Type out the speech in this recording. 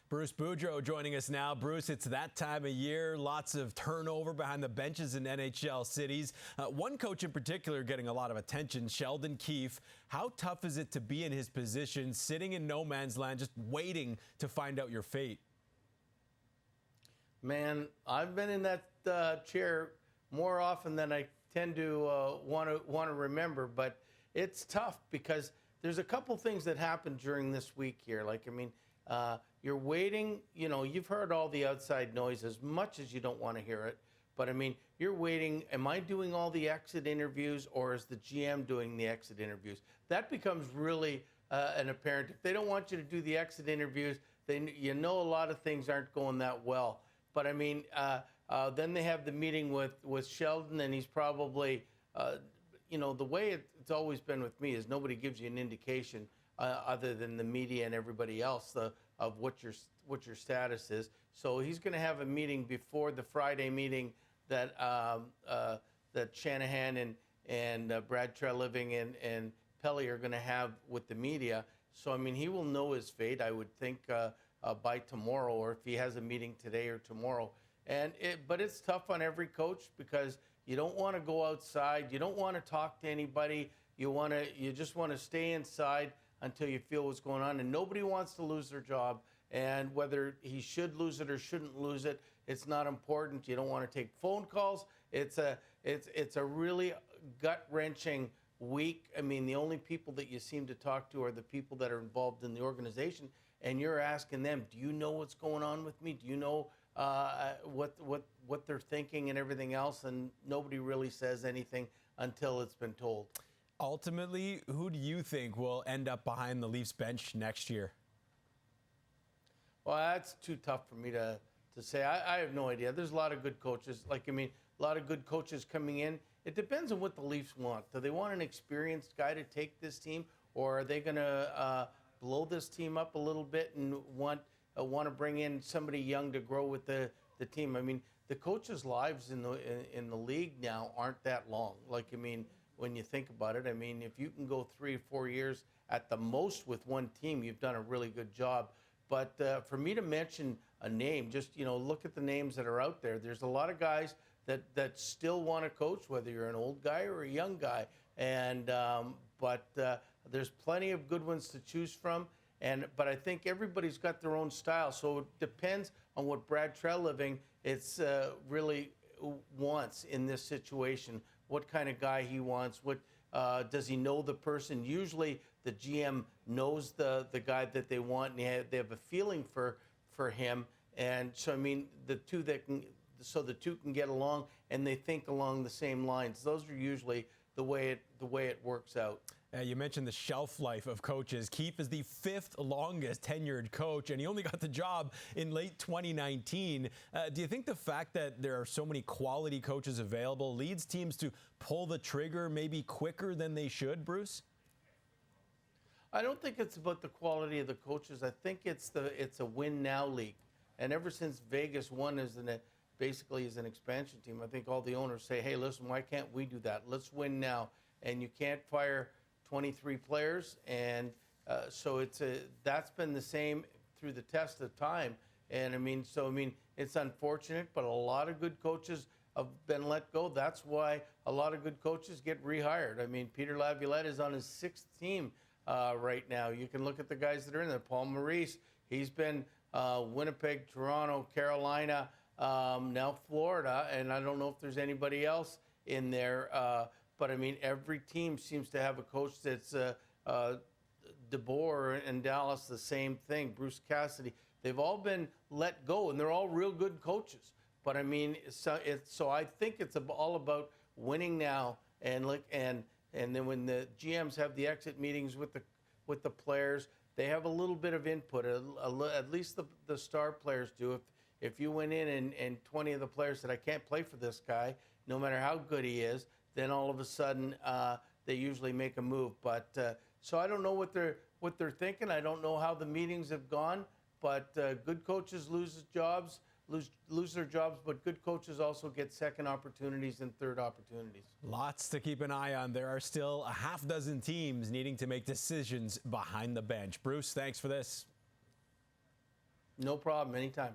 Bruce Boudreau joining us now. Bruce, it's that time of year. Lots of turnover behind the benches in NHL cities. One coach in particular getting a lot of attention, Sheldon Keefe. How tough is it to be in his position, sitting in no man's land, just waiting to find out your fate? Man, I've been in that chair more often than I tend to want to remember, but it's tough because there's a couple things that happened during this week here. You're waiting, you've heard all the outside noise as much as you don't want to hear it. But you're waiting. Am I doing all the exit interviews, or is the GM doing the exit interviews? That becomes really an apparent. If they don't want you to do the exit interviews, then a lot of things aren't going that well. But then they have the meeting with Sheldon, and he's probably, the way it's always been with me is nobody gives you an indication other than the media and everybody else of what your status is. So he's going to have a meeting before the Friday meeting that Shanahan and Brad Treliving and Pelly are going to have with the media. So he will know his fate, I would think, by tomorrow, or if he has a meeting today or tomorrow. But it's tough on every coach because you don't want to go outside, you don't want to talk to anybody, you just want to stay inside until you feel what's going on, and nobody wants to lose their job. And whether he should lose it or shouldn't lose it, it's not important. You don't want to take phone calls. It's a really gut-wrenching week. The only people that you seem to talk to are the people that are involved in the organization, and you're asking them, do you know what's going on with me? Do you know what they're thinking and everything else? And nobody really says anything until it's been told. Ultimately, who do you think will end up behind the Leafs bench next year? Well, that's too tough for me to say. I have no idea. There's a lot of good coaches. A lot of good coaches coming in. It depends on what the Leafs want. Do they want an experienced guy to take this team, or are they going to blow this team up a little bit and want to bring in somebody young to grow with the team? The coaches' lives in the league now aren't that long. When you think about it, if you can go 3 or 4 years at the most with one team, you've done a really good job. But for me to mention a name, just look at the names that are out there. There's a lot of guys that still want to coach, whether you're an old guy or a young guy. But there's plenty of good ones to choose from. But I think everybody's got their own style. So it depends on what Brad Treliving really wants in this situation. What kind of guy he wants? What does he know the person? Usually the GM knows the guy that they want, and they have a feeling for him. And so the two can get along, and they think along the same lines. Those are usually the way it works out. You mentioned the shelf life of coaches. Keefe is the 5th longest tenured coach, and he only got the job in late 2019. Do you think the fact that there are so many quality coaches available leads teams to pull the trigger maybe quicker than they should, Bruce? I don't think it's about the quality of the coaches. I think it's a win now league. And ever since Vegas won basically as an expansion team, I think all the owners say, hey, listen, why can't we do that? Let's win now. And you can't fire 23 players, and so that's been the same through the test of time. And it's unfortunate, but a lot of good coaches have been let go. That's why a lot of good coaches get rehired. Peter Laviolette is on his 6th team right now. You can look at the guys that are in there. Paul Maurice, he's been Winnipeg, Toronto, Carolina, now Florida, and I don't know if there's anybody else in there. But every team seems to have a coach that's DeBoer in Dallas, the same thing. Bruce Cassidy, they've all been let go, and they're all real good coaches. But so I think it's all about winning now, and then when the GMs have the exit meetings with the players, they have a little bit of input. At least the star players do. If you went in and 20 of the players said, I can't play for this guy, no matter how good he is, then all of a sudden they usually make a move. But so I don't know what they're thinking. I don't know how the meetings have gone. But good coaches lose their jobs, but good coaches also get second opportunities and third opportunities. Lots to keep an eye on. There are still a half dozen teams needing to make decisions behind the bench. Bruce, thanks for this. No problem. Anytime.